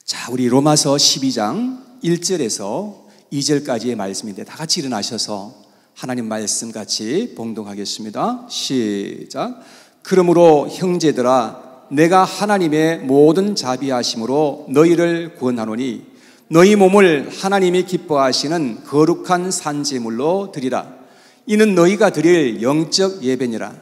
자, 우리 로마서 12장 1절에서 2절까지의 말씀인데 다 같이 일어나셔서 하나님 말씀 같이 봉독하겠습니다. 시작. 그러므로 형제들아, 내가 하나님의 모든 자비하심으로 너희를 구원하노니 너희 몸을 하나님이 기뻐하시는 거룩한 산제물로 드리라. 이는 너희가 드릴 영적 예배니라.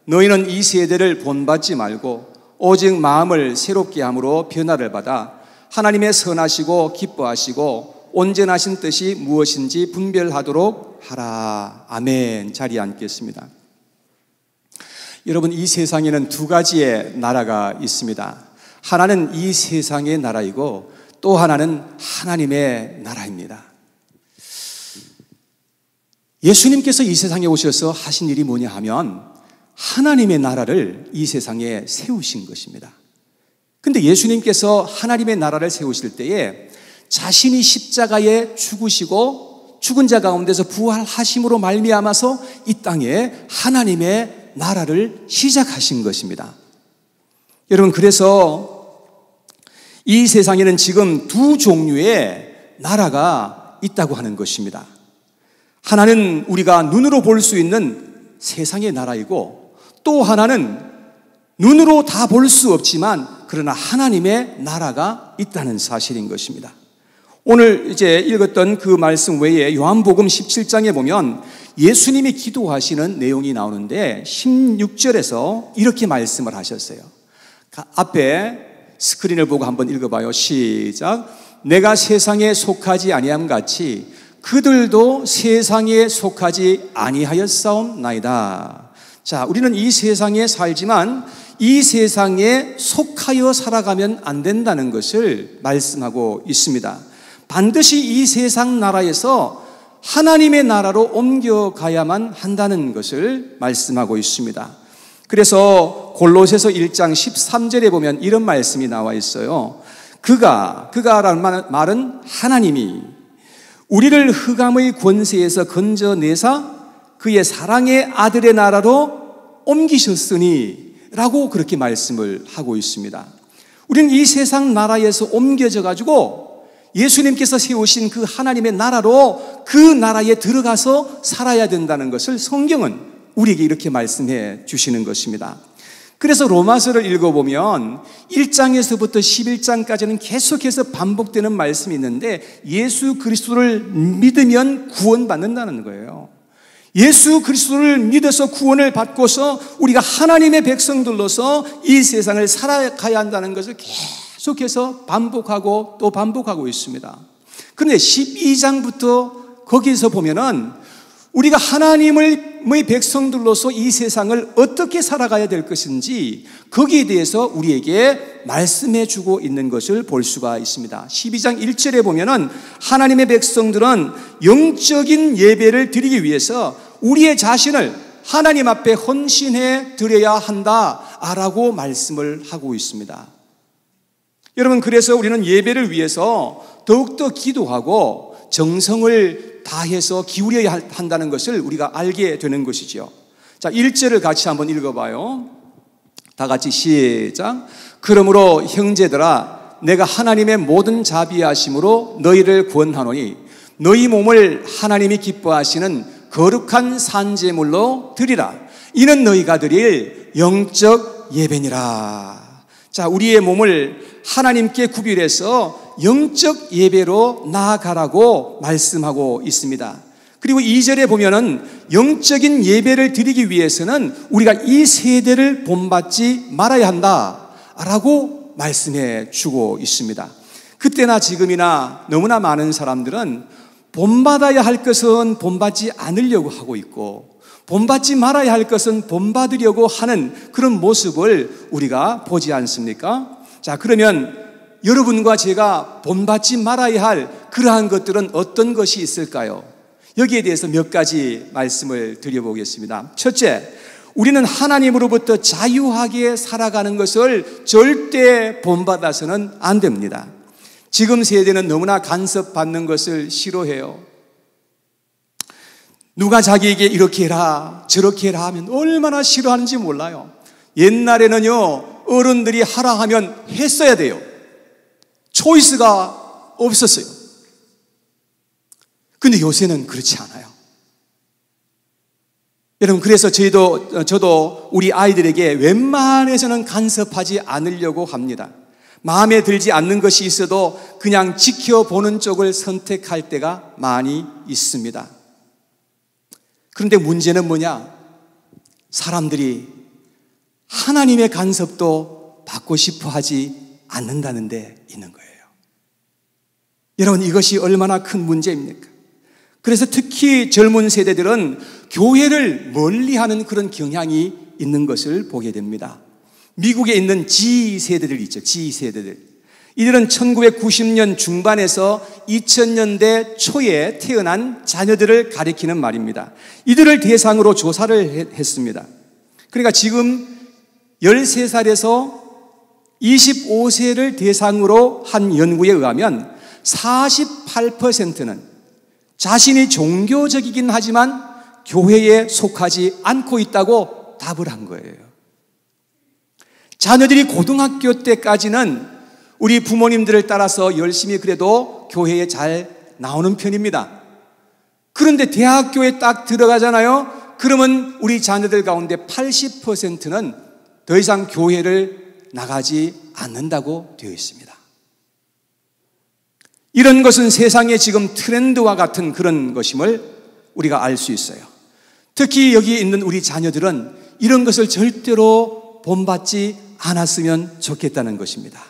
너희는 이 세대를 본받지 말고 오직 마음을 새롭게 함으로 변화를 받아 하나님의 선하시고 기뻐하시고 온전하신 뜻이 무엇인지 분별하도록 하라. 아멘. 자리에 앉겠습니다. 여러분, 이 세상에는 두 가지의 나라가 있습니다. 하나는 이 세상의 나라이고 또 하나는 하나님의 나라입니다. 예수님께서 이 세상에 오셔서 하신 일이 뭐냐 하면 하나님의 나라를 이 세상에 세우신 것입니다. 근데 예수님께서 하나님의 나라를 세우실 때에 자신이 십자가에 죽으시고 죽은 자 가운데서 부활하심으로 말미암아서 이 땅에 하나님의 나라를 시작하신 것입니다. 여러분, 그래서 이 세상에는 지금 두 종류의 나라가 있다고 하는 것입니다. 하나는 우리가 눈으로 볼 수 있는 세상의 나라이고 또 하나는 눈으로 다 볼 수 없지만 그러나 하나님의 나라가 있다는 사실인 것입니다. 오늘 이제 읽었던 그 말씀 외에 요한복음 17장에 보면 예수님이 기도하시는 내용이 나오는데 16절에서 이렇게 말씀을 하셨어요. 앞에 스크린을 보고 한번 읽어봐요. 시작. 내가 세상에 속하지 아니함 같이 그들도 세상에 속하지 아니하였사옵나이다. 자, 우리는 이 세상에 살지만 이 세상에 속하여 살아가면 안 된다는 것을 말씀하고 있습니다. 반드시 이 세상 나라에서 하나님의 나라로 옮겨가야만 한다는 것을 말씀하고 있습니다. 그래서 골로새서 1장 13절에 보면 이런 말씀이 나와 있어요. 그가라는 말은 하나님이 우리를 흑암의 권세에서 건져내사 그의 사랑의 아들의 나라로 옮기셨으니 라고 그렇게 말씀을 하고 있습니다. 우리는 이 세상 나라에서 옮겨져 가지고 예수님께서 세우신 그 하나님의 나라로 그 나라에 들어가서 살아야 된다는 것을 성경은 우리에게 이렇게 말씀해 주시는 것입니다. 그래서 로마서를 읽어보면 1장에서부터 11장까지는 계속해서 반복되는 말씀이 있는데 예수 그리스도를 믿으면 구원받는다는 거예요. 예수 그리스도를 믿어서 구원을 받고서 우리가 하나님의 백성들로서 이 세상을 살아가야 한다는 것을 계속해서 반복하고 또 반복하고 있습니다. 그런데 12장부터 거기서 보면은 우리가 하나님의 백성들로서 이 세상을 어떻게 살아가야 될 것인지 거기에 대해서 우리에게 말씀해 주고 있는 것을 볼 수가 있습니다. 12장 1절에 보면은 하나님의 백성들은 영적인 예배를 드리기 위해서 우리의 자신을 하나님 앞에 헌신해 드려야 한다라고 말씀을 하고 있습니다. 여러분, 그래서 우리는 예배를 위해서 더욱더 기도하고 정성을 다해서 기울여야 한다는 것을 우리가 알게 되는 것이죠. 자, 1절을 같이 한번 읽어봐요. 다 같이 시작. 그러므로 형제들아, 내가 하나님의 모든 자비하심으로 너희를 구원하노니 너희 몸을 하나님이 기뻐하시는 거룩한 산제물로 드리라. 이는 너희가 드릴 영적 예배니라. 자, 우리의 몸을 하나님께 구별해서 영적 예배로 나아가라고 말씀하고 있습니다. 그리고 2절에 보면은 영적인 예배를 드리기 위해서는 우리가 이 세대를 본받지 말아야 한다라고 말씀해 주고 있습니다. 그때나 지금이나 너무나 많은 사람들은 본받아야 할 것은 본받지 않으려고 하고 있고 본받지 말아야 할 것은 본받으려고 하는 그런 모습을 우리가 보지 않습니까? 자, 그러면 여러분과 제가 본받지 말아야 할 그러한 것들은 어떤 것이 있을까요? 여기에 대해서 몇 가지 말씀을 드려보겠습니다. 첫째, 우리는 하나님으로부터 자유하게 살아가는 것을 절대 본받아서는 안 됩니다. 지금 세대는 너무나 간섭받는 것을 싫어해요. 누가 자기에게 이렇게 해라 저렇게 해라 하면 얼마나 싫어하는지 몰라요. 옛날에는요, 어른들이 하라 하면 했어야 돼요. 초이스가 없었어요. 근데 요새는 그렇지 않아요. 여러분, 그래서 저도 우리 아이들에게 웬만해서는 간섭하지 않으려고 합니다. 마음에 들지 않는 것이 있어도 그냥 지켜보는 쪽을 선택할 때가 많이 있습니다. 그런데 문제는 뭐냐? 사람들이 하나님의 간섭도 받고 싶어 하지 않는다는 데 있는 거예요. 여러분, 이것이 얼마나 큰 문제입니까? 그래서 특히 젊은 세대들은 교회를 멀리하는 그런 경향이 있는 것을 보게 됩니다. 미국에 있는 G세대들 있죠. G세대들. 이들은 1990년 중반에서 2000년대 초에 태어난 자녀들을 가리키는 말입니다. 이들을 대상으로 조사를 했습니다. 그러니까 지금 13살에서 25세를 대상으로 한 연구에 의하면 48%는 자신이 종교적이긴 하지만 교회에 속하지 않고 있다고 답을 한 거예요. 자녀들이 고등학교 때까지는 우리 부모님들을 따라서 열심히 그래도 교회에 잘 나오는 편입니다. 그런데 대학교에 딱 들어가잖아요. 그러면 우리 자녀들 가운데 80%는 더 이상 교회를 나가지 않는다고 되어 있습니다. 이런 것은 세상의 지금 트렌드와 같은 그런 것임을 우리가 알 수 있어요. 특히 여기 있는 우리 자녀들은 이런 것을 절대로 본받지 않았으면 좋겠다는 것입니다.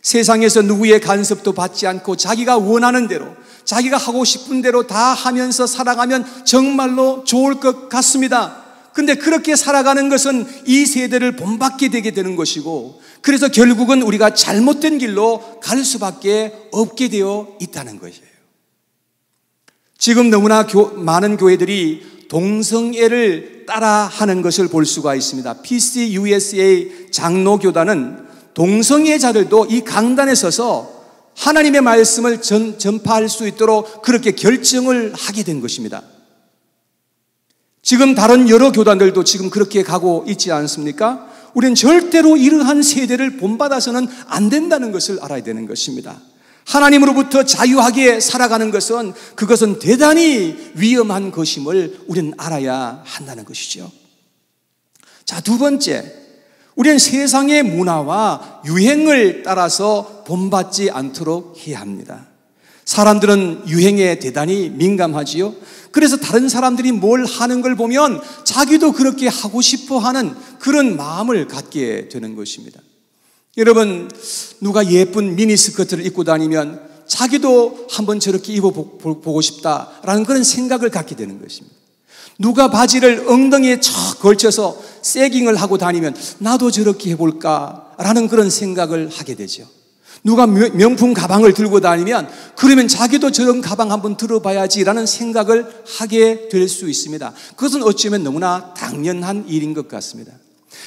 세상에서 누구의 간섭도 받지 않고 자기가 원하는 대로, 자기가 하고 싶은 대로 다 하면서 살아가면 정말로 좋을 것 같습니다. 근데 그렇게 살아가는 것은 이 세대를 본받게 되게 되는 것이고, 그래서 결국은 우리가 잘못된 길로 갈 수밖에 없게 되어 있다는 것이에요. 지금 너무나 많은 교회들이 동성애를 따라하는 것을 볼 수가 있습니다. PCUSA 장로교단은 동성애자들도 이 강단에 서서 하나님의 말씀을 전파할 수 있도록 그렇게 결정을 하게 된 것입니다. 지금 다른 여러 교단들도 지금 그렇게 가고 있지 않습니까? 우리는 절대로 이러한 세대를 본받아서는 안 된다는 것을 알아야 되는 것입니다. 하나님으로부터 자유하게 살아가는 것은 그것은 대단히 위험한 것임을 우리는 알아야 한다는 것이죠. 자, 두 번째, 우리는 세상의 문화와 유행을 따라서 본받지 않도록 해야 합니다. 사람들은 유행에 대단히 민감하지요. 그래서 다른 사람들이 뭘 하는 걸 보면 자기도 그렇게 하고 싶어 하는 그런 마음을 갖게 되는 것입니다. 여러분, 누가 예쁜 미니스커트를 입고 다니면 자기도 한번 저렇게 입어보고 싶다라는 그런 생각을 갖게 되는 것입니다. 누가 바지를 엉덩이에 척 걸쳐서 세깅을 하고 다니면 나도 저렇게 해볼까라는 그런 생각을 하게 되죠. 누가 명품 가방을 들고 다니면 그러면 자기도 저런 가방 한번 들어봐야지라는 생각을 하게 될 수 있습니다. 그것은 어쩌면 너무나 당연한 일인 것 같습니다.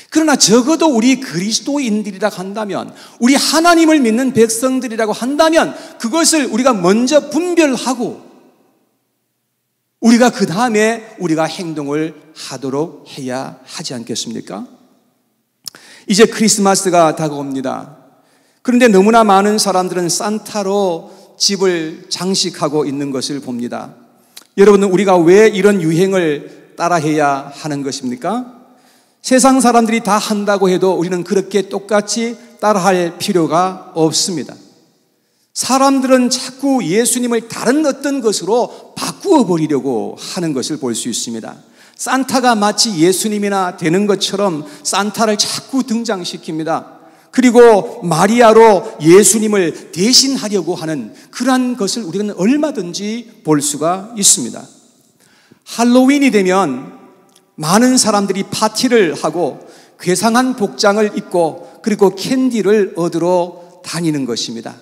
그러나 적어도 우리 그리스도인들이라고 한다면, 우리 하나님을 믿는 백성들이라고 한다면 그것을 우리가 먼저 분별하고 우리가 그 다음에 우리가 행동을 하도록 해야 하지 않겠습니까? 이제 크리스마스가 다가옵니다. 그런데 너무나 많은 사람들은 산타로 집을 장식하고 있는 것을 봅니다. 여러분은 우리가 왜 이런 유행을 따라해야 하는 것입니까? 세상 사람들이 다 한다고 해도 우리는 그렇게 똑같이 따라할 필요가 없습니다. 사람들은 자꾸 예수님을 다른 어떤 것으로 바꾸어 버리려고 하는 것을 볼 수 있습니다. 산타가 마치 예수님이나 되는 것처럼 산타를 자꾸 등장시킵니다. 그리고 마리아로 예수님을 대신하려고 하는 그러한 것을 우리는 얼마든지 볼 수가 있습니다. 할로윈이 되면 많은 사람들이 파티를 하고 괴상한 복장을 입고 그리고 캔디를 얻으러 다니는 것입니다.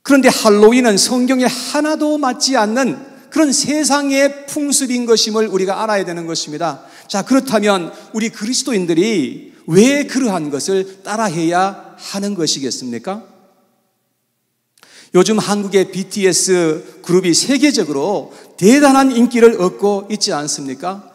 그런데 할로윈은 성경에 하나도 맞지 않는 그런 세상의 풍습인 것임을 우리가 알아야 되는 것입니다. 자, 그렇다면 우리 그리스도인들이 왜 그러한 것을 따라해야 하는 것이겠습니까? 요즘 한국의 BTS 그룹이 세계적으로 대단한 인기를 얻고 있지 않습니까?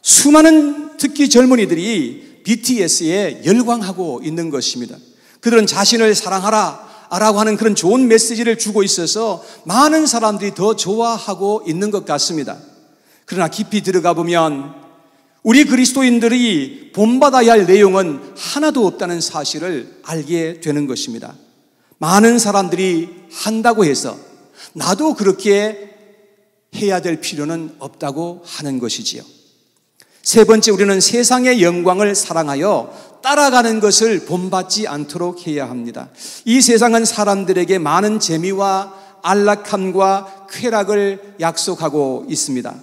수많은 특히 젊은이들이 BTS에 열광하고 있는 것입니다. 그들은 자신을 사랑하라 라고 하는 그런 좋은 메시지를 주고 있어서 많은 사람들이 더 좋아하고 있는 것 같습니다. 그러나 깊이 들어가 보면 우리 그리스도인들이 본받아야 할 내용은 하나도 없다는 사실을 알게 되는 것입니다. 많은 사람들이 한다고 해서 나도 그렇게 해야 될 필요는 없다고 하는 것이지요. 세 번째, 우리는 세상의 영광을 사랑하여 따라가는 것을 본받지 않도록 해야 합니다. 이 세상은 사람들에게 많은 재미와 안락함과 쾌락을 약속하고 있습니다.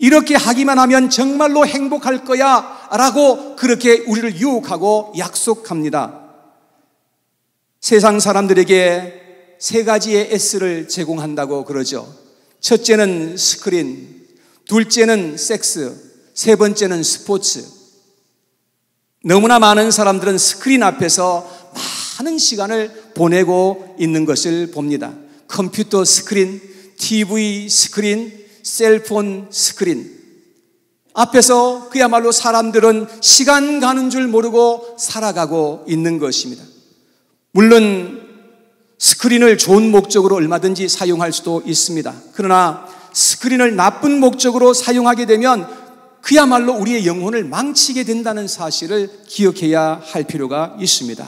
이렇게 하기만 하면 정말로 행복할 거야 라고 그렇게 우리를 유혹하고 약속합니다. 세상 사람들에게 세 가지의 S를 제공한다고 그러죠. 첫째는 스크린, 둘째는 섹스, 세 번째는 스포츠. 너무나 많은 사람들은 스크린 앞에서 많은 시간을 보내고 있는 것을 봅니다. 컴퓨터 스크린, TV 스크린, 셀폰 스크린 앞에서 그야말로 사람들은 시간 가는 줄 모르고 살아가고 있는 것입니다. 물론 스크린을 좋은 목적으로 얼마든지 사용할 수도 있습니다. 그러나 스크린을 나쁜 목적으로 사용하게 되면 그야말로 우리의 영혼을 망치게 된다는 사실을 기억해야 할 필요가 있습니다.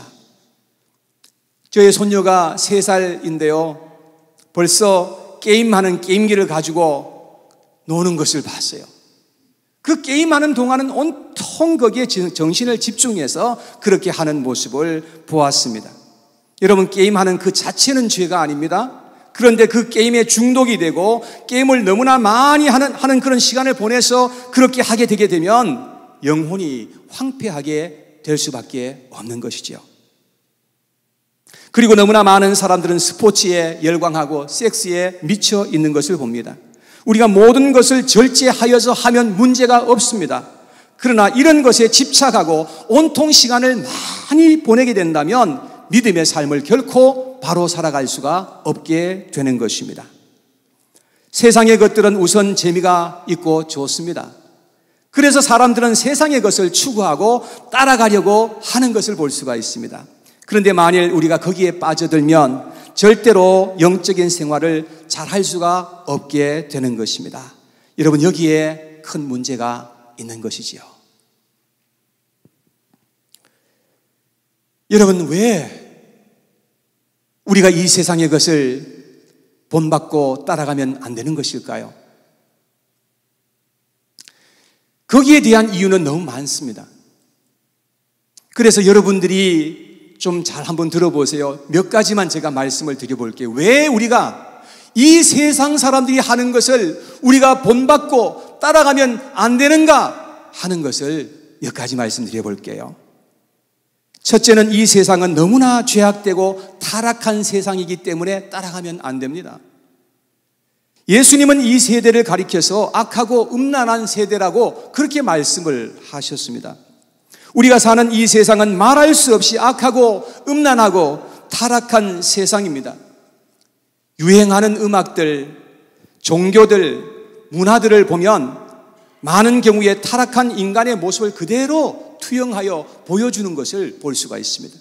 저의 손녀가 3살인데요. 벌써 게임하는 게임기를 가지고 노는 것을 봤어요. 그 게임하는 동안은 온통 거기에 정신을 집중해서 그렇게 하는 모습을 보았습니다. 여러분, 게임하는 그 자체는 죄가 아닙니다. 그런데 그 게임에 중독이 되고 게임을 너무나 많이 하는 그런 시간을 보내서 그렇게 하게 되게 되면 영혼이 황폐하게 될 수밖에 없는 것이죠. 그리고 너무나 많은 사람들은 스포츠에 열광하고 섹스에 미쳐 있는 것을 봅니다. 우리가 모든 것을 절제하여서 하면 문제가 없습니다. 그러나 이런 것에 집착하고 온통 시간을 많이 보내게 된다면 믿음의 삶을 결코 바로 살아갈 수가 없게 되는 것입니다. 세상의 것들은 우선 재미가 있고 좋습니다. 그래서 사람들은 세상의 것을 추구하고 따라가려고 하는 것을 볼 수가 있습니다. 그런데 만일 우리가 거기에 빠져들면 절대로 영적인 생활을 잘 할 수가 없게 되는 것입니다. 여러분, 여기에 큰 문제가 있는 것이지요. 여러분, 왜 우리가 이 세상의 것을 본받고 따라가면 안 되는 것일까요? 거기에 대한 이유는 너무 많습니다. 그래서 여러분들이 좀 잘 한번 들어보세요. 몇 가지만 제가 말씀을 드려볼게요. 왜 우리가 이 세상 사람들이 하는 것을 우리가 본받고 따라가면 안 되는가 하는 것을 몇 가지 말씀드려볼게요. 첫째는 이 세상은 너무나 죄악되고 타락한 세상이기 때문에 따라가면 안 됩니다. 예수님은 이 세대를 가리켜서 악하고 음란한 세대라고 그렇게 말씀을 하셨습니다. 우리가 사는 이 세상은 말할 수 없이 악하고 음란하고 타락한 세상입니다. 유행하는 음악들, 종교들, 문화들을 보면 많은 경우에 타락한 인간의 모습을 그대로 투영하여 보여주는 것을 볼 수가 있습니다.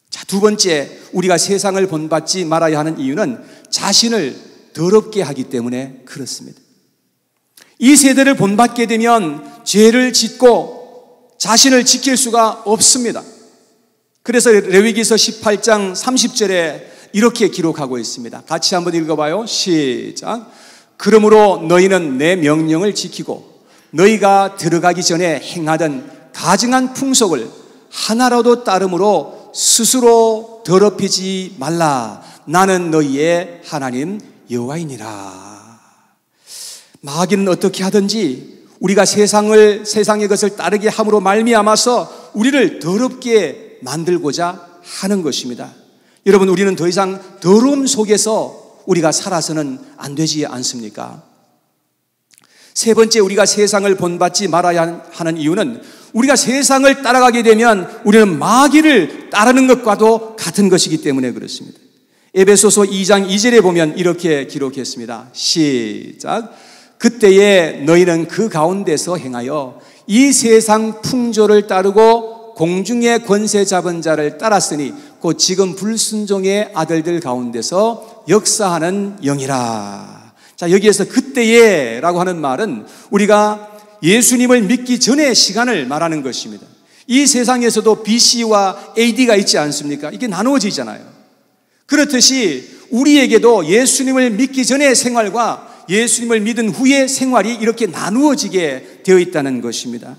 자, 두 번째, 우리가 세상을 본받지 말아야 하는 이유는 자신을 더럽게 하기 때문에 그렇습니다. 이 세대를 본받게 되면 죄를 짓고 자신을 지킬 수가 없습니다. 그래서 레위기서 18장 30절에 이렇게 기록하고 있습니다. 같이 한번 읽어봐요. 시작. 그러므로 너희는 내 명령을 지키고 너희가 들어가기 전에 행하던 가증한 풍속을 하나라도 따름으로 스스로 더럽히지 말라. 나는 너희의 하나님 여호와이니라. 마귀는 어떻게 하든지 우리가 세상의 것을 따르게 함으로 말미암아서 우리를 더럽게 만들고자 하는 것입니다. 여러분, 우리는 더 이상 더러움 속에서 우리가 살아서는 안 되지 않습니까? 세 번째, 우리가 세상을 본받지 말아야 하는 이유는 우리가 세상을 따라가게 되면 우리는 마귀를 따르는 것과도 같은 것이기 때문에 그렇습니다. 에베소서 2장 2절에 보면 이렇게 기록했습니다. 시작. 그때에 너희는 그 가운데서 행하여 이 세상 풍조를 따르고 공중의 권세 잡은 자를 따랐으니 곧 지금 불순종의 아들들 가운데서 역사하는 영이라. 자, 여기에서 그때에 라고 하는 말은 우리가 예수님을 믿기 전의 시간을 말하는 것입니다. 이 세상에서도 BC와 AD가 있지 않습니까? 이게 나누어지잖아요. 그렇듯이 우리에게도 예수님을 믿기 전의 생활과 예수님을 믿은 후의 생활이 이렇게 나누어지게 되어 있다는 것입니다.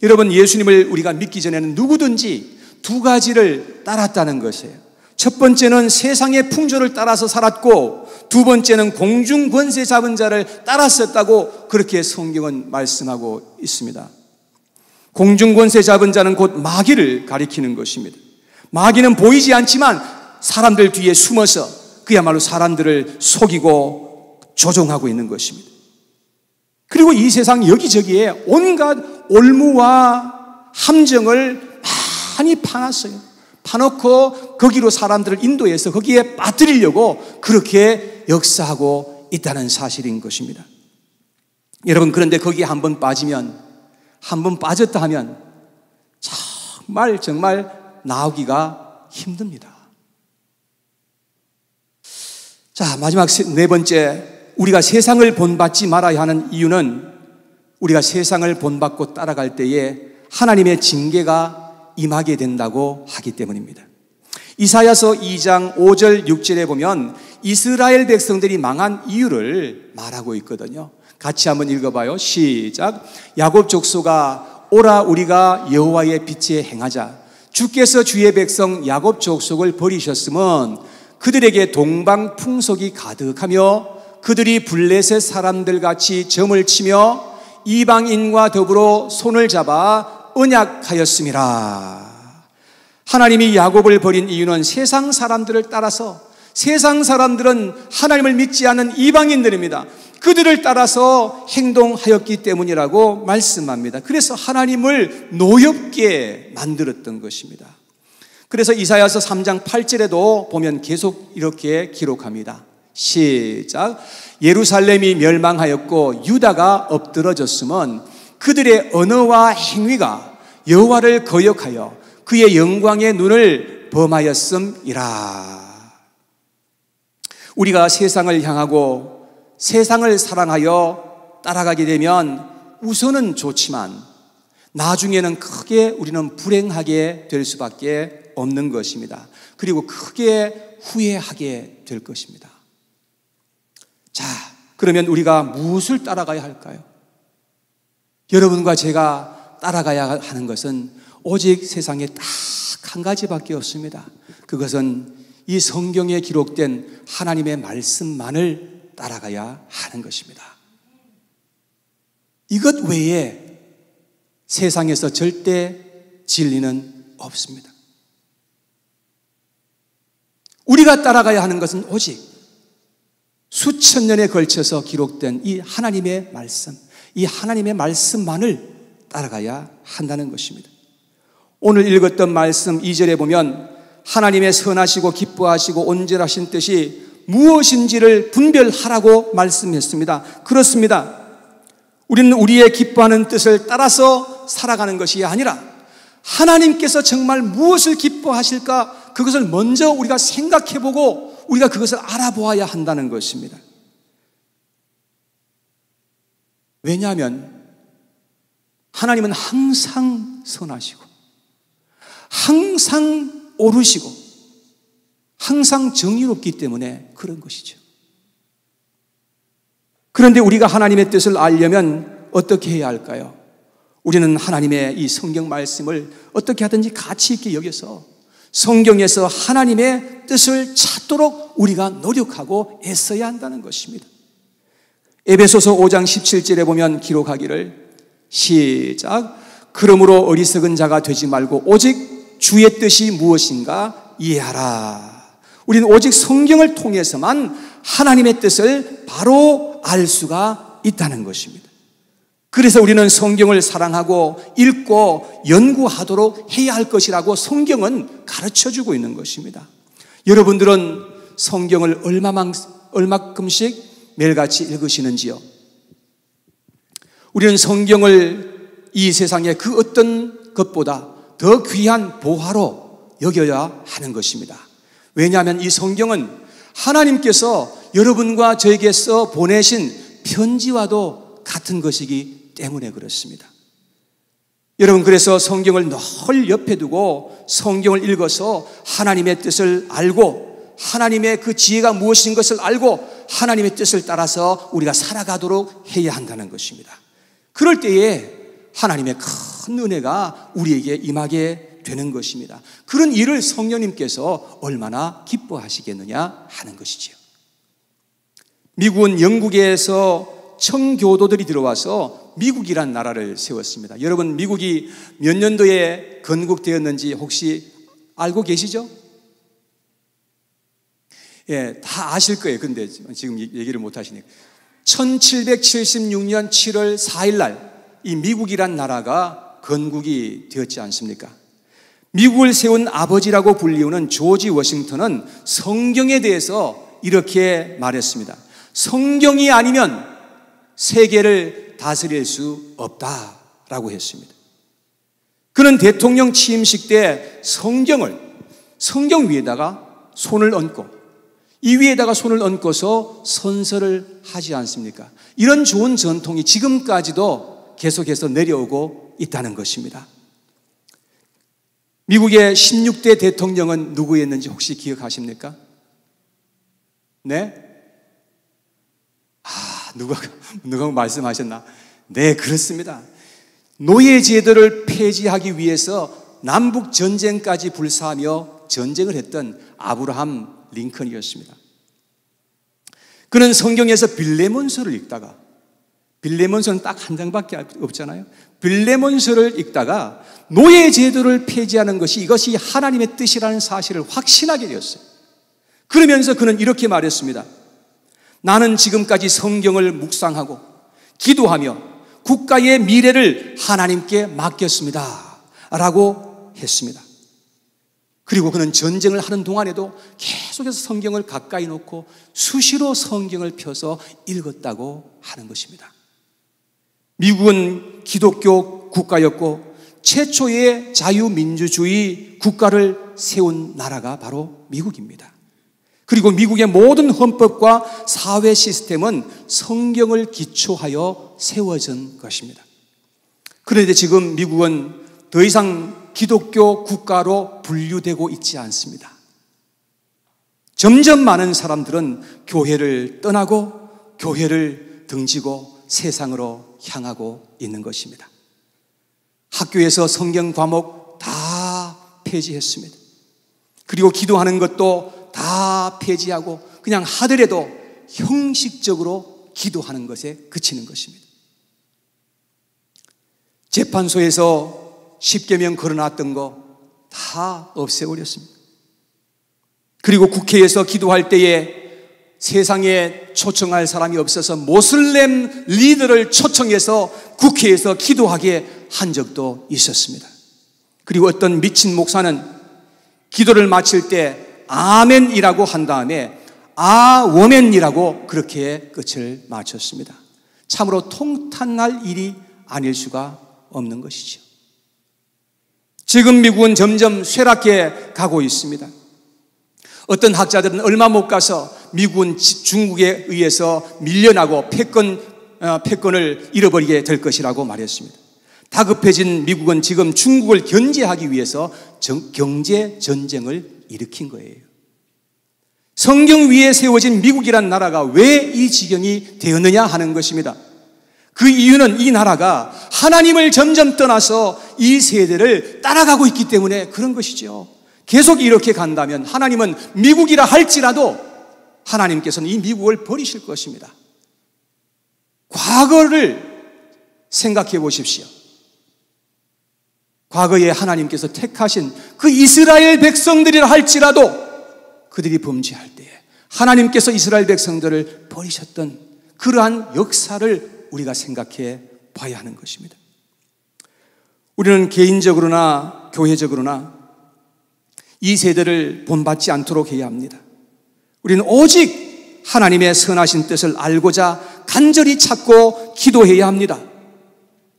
여러분, 예수님을 우리가 믿기 전에는 누구든지 두 가지를 따랐다는 것이에요. 첫 번째는 세상의 풍조를 따라서 살았고, 두 번째는 공중 권세 잡은 자를 따랐었다고 그렇게 성경은 말씀하고 있습니다. 공중 권세 잡은 자는 곧 마귀를 가리키는 것입니다. 마귀는 보이지 않지만 사람들 뒤에 숨어서 그야말로 사람들을 속이고 조종하고 있는 것입니다. 그리고 이 세상 여기저기에 온갖 올무와 함정을 많이 파놨어요. 파놓고 거기로 사람들을 인도해서 거기에 빠뜨리려고 그렇게 역사하고 있다는 사실인 것입니다. 여러분, 그런데 거기에 한번 빠지면, 한번 빠졌다 하면 정말 나오기가 힘듭니다. 자, 마지막 네 번째, 우리가 세상을 본받지 말아야 하는 이유는 우리가 세상을 본받고 따라갈 때에 하나님의 징계가 임하게 된다고 하기 때문입니다. 이사야서 2장 5절 6절에 보면 이스라엘 백성들이 망한 이유를 말하고 있거든요. 같이 한번 읽어봐요. 시작. 야곱 족속아, 오라 우리가 여호와의 빛에 행하자. 주께서 주의 백성 야곱 족속을 버리셨으면 그들에게 동방 풍속이 가득하며 그들이 블레셋 사람들 같이 점을 치며 이방인과 더불어 손을 잡아 언약하였음이라. 하나님이 야곱을 버린 이유는 세상 사람들을 따라서, 세상 사람들은 하나님을 믿지 않는 이방인들입니다. 그들을 따라서 행동하였기 때문이라고 말씀합니다. 그래서 하나님을 노엽게 만들었던 것입니다. 그래서 이사야서 3장 8절에도 보면 계속 이렇게 기록합니다. 시작. 예루살렘이 멸망하였고 유다가 엎드러졌으면 그들의 언어와 행위가 여호와를 거역하여 그의 영광의 눈을 범하였음이라. 우리가 세상을 향하고 세상을 사랑하여 따라가게 되면 우선은 좋지만 나중에는 크게 우리는 불행하게 될 수밖에 없는 것입니다. 그리고 크게 후회하게 될 것입니다. 자, 그러면 우리가 무엇을 따라가야 할까요? 여러분과 제가 따라가야 하는 것은 오직 세상에 딱 한 가지밖에 없습니다. 그것은 이 성경에 기록된 하나님의 말씀만을 따라가야 하는 것입니다. 이것 외에 세상에서 절대 진리는 없습니다. 우리가 따라가야 하는 것은 오직 수천 년에 걸쳐서 기록된 이 하나님의 말씀, 이 하나님의 말씀만을 따라가야 한다는 것입니다. 오늘 읽었던 말씀 2절에 보면 하나님의 선하시고 기뻐하시고 온전하신 뜻이 무엇인지를 분별하라고 말씀했습니다. 그렇습니다. 우리는 우리의 기뻐하는 뜻을 따라서 살아가는 것이 아니라 하나님께서 정말 무엇을 기뻐하실까, 그것을 먼저 우리가 생각해보고 우리가 그것을 알아보아야 한다는 것입니다. 왜냐하면 하나님은 항상 선하시고 항상 옳으시고 항상 정의롭기 때문에 그런 것이죠. 그런데 우리가 하나님의 뜻을 알려면 어떻게 해야 할까요? 우리는 하나님의 이 성경 말씀을 어떻게 하든지 가치 있게 여겨서 성경에서 하나님의 뜻을 찾도록 우리가 노력하고 애써야 한다는 것입니다. 에베소서 5장 17절에 보면 기록하기를 시작. 그러므로 어리석은 자가 되지 말고 오직 주의 뜻이 무엇인가 이해하라. 우리는 오직 성경을 통해서만 하나님의 뜻을 바로 알 수가 있다는 것입니다. 그래서 우리는 성경을 사랑하고 읽고 연구하도록 해야 할 것이라고 성경은 가르쳐주고 있는 것입니다. 여러분들은 성경을 얼마큼씩 매일같이 읽으시는지요? 우리는 성경을 이 세상의 그 어떤 것보다 더 귀한 보화로 여겨야 하는 것입니다. 왜냐하면 이 성경은 하나님께서 여러분과 저에게서 보내신 편지와도 같은 것이기 때문에 그렇습니다. 여러분, 그래서 성경을 늘 옆에 두고 성경을 읽어서 하나님의 뜻을 알고 하나님의 그 지혜가 무엇인 것을 알고 하나님의 뜻을 따라서 우리가 살아가도록 해야 한다는 것입니다. 그럴 때에 하나님의 큰 은혜가 우리에게 임하게 되는 것입니다. 그런 일을 성령님께서 얼마나 기뻐하시겠느냐 하는 것이지요. 미국은 영국에서 청교도들이 들어와서 미국이란 나라를 세웠습니다. 여러분, 미국이 몇 년도에 건국되었는지 혹시 알고 계시죠? 예, 다 아실 거예요. 근데 지금 얘기를 못 하시니까. 1776년 7월 4일 날 이 미국이란 나라가 건국이 되었지 않습니까? 미국을 세운 아버지라고 불리우는 조지 워싱턴은 성경에 대해서 이렇게 말했습니다. 성경이 아니면 세계를 다스릴 수 없다라고 했습니다. 그는 대통령 취임식 때 성경 위에다가 손을 얹고 이 위에다가 손을 얹고서 선서를 하지 않습니까? 이런 좋은 전통이 지금까지도 계속해서 내려오고 있다는 것입니다. 미국의 16대 대통령은 누구였는지 혹시 기억하십니까? 네? 누가 말씀하셨나? 네, 그렇습니다. 노예제도를 폐지하기 위해서 남북 전쟁까지 불사하며 전쟁을 했던 아브라함 링컨이었습니다. 그는 성경에서 빌레몬서를 읽다가, 빌레몬서는 딱 한 장밖에 없잖아요. 빌레몬서를 읽다가 노예제도를 폐지하는 것이 이것이 하나님의 뜻이라는 사실을 확신하게 되었어요. 그러면서 그는 이렇게 말했습니다. 나는 지금까지 성경을 묵상하고 기도하며 국가의 미래를 하나님께 맡겼습니다 라고 했습니다. 그리고 그는 전쟁을 하는 동안에도 계속해서 성경을 가까이 놓고 수시로 성경을 펴서 읽었다고 하는 것입니다. 미국은 기독교 국가였고 최초의 자유민주주의 국가를 세운 나라가 바로 미국입니다. 그리고 미국의 모든 헌법과 사회 시스템은 성경을 기초하여 세워진 것입니다. 그런데 지금 미국은 더 이상 기독교 국가로 분류되고 있지 않습니다. 점점 많은 사람들은 교회를 떠나고 교회를 등지고 세상으로 향하고 있는 것입니다. 학교에서 성경 과목 다 폐지했습니다. 그리고 기도하는 것도 다 폐지하고 그냥 하더라도 형식적으로 기도하는 것에 그치는 것입니다. 재판소에서 십계명 걸어놨던 거 다 없애버렸습니다. 그리고 국회에서 기도할 때에 세상에 초청할 사람이 없어서 모슬렘 리더를 초청해서 국회에서 기도하게 한 적도 있었습니다. 그리고 어떤 미친 목사는 기도를 마칠 때 아멘이라고 한 다음에 아워멘이라고 그렇게 끝을 마쳤습니다. 참으로 통탄날 일이 아닐 수가 없는 것이죠. 지금 미국은 점점 쇠락해 가고 있습니다. 어떤 학자들은 얼마 못 가서 미국은 중국에 의해서 밀려나고 패권을 잃어버리게 될 것이라고 말했습니다. 다급해진 미국은 지금 중국을 견제하기 위해서 경제 전쟁을 일으킨 거예요. 성경 위에 세워진 미국이란 나라가 왜 이 지경이 되었느냐 하는 것입니다. 그 이유는 이 나라가 하나님을 점점 떠나서 이 세대를 따라가고 있기 때문에 그런 것이죠. 계속 이렇게 간다면 하나님은 미국이라 할지라도 하나님께서는 이 미국을 버리실 것입니다. 과거를 생각해 보십시오. 과거에 하나님께서 택하신 그 이스라엘 백성들이라 할지라도 그들이 범죄할 때에 하나님께서 이스라엘 백성들을 버리셨던 그러한 역사를 우리가 생각해 봐야 하는 것입니다. 우리는 개인적으로나 교회적으로나 이 세대를 본받지 않도록 해야 합니다. 우리는 오직 하나님의 선하신 뜻을 알고자 간절히 찾고 기도해야 합니다.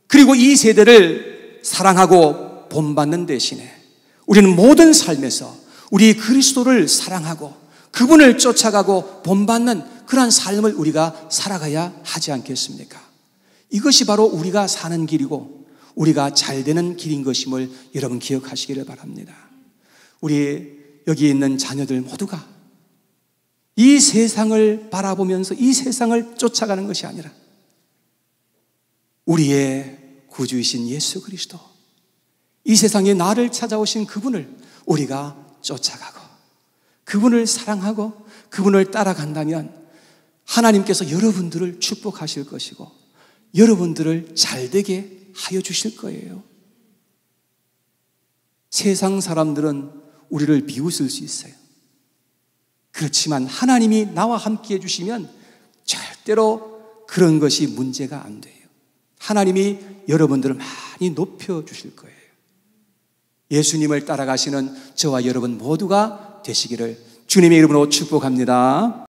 그리고 이 세대를 사랑하고 본받는 대신에 우리는 모든 삶에서 우리 그리스도를 사랑하고 그분을 쫓아가고 본받는 그러한 삶을 우리가 살아가야 하지 않겠습니까? 이것이 바로 우리가 사는 길이고 우리가 잘 되는 길인 것임을 여러분 기억하시기를 바랍니다. 우리 여기 있는 자녀들 모두가 이 세상을 바라보면서 이 세상을 쫓아가는 것이 아니라 우리의 구주이신 예수 그리스도, 이 세상에 나를 찾아오신 그분을 우리가 쫓아가고 그분을 사랑하고 그분을 따라간다면 하나님께서 여러분들을 축복하실 것이고 여러분들을 잘되게 하여 주실 거예요. 세상 사람들은 우리를 비웃을 수 있어요. 그렇지만 하나님이 나와 함께 해주시면 절대로 그런 것이 문제가 안 돼요. 하나님이 여러분들을 많이 높여주실 거예요. 예수님을 따라가시는 저와 여러분 모두가 되시기를 주님의 이름으로 축복합니다.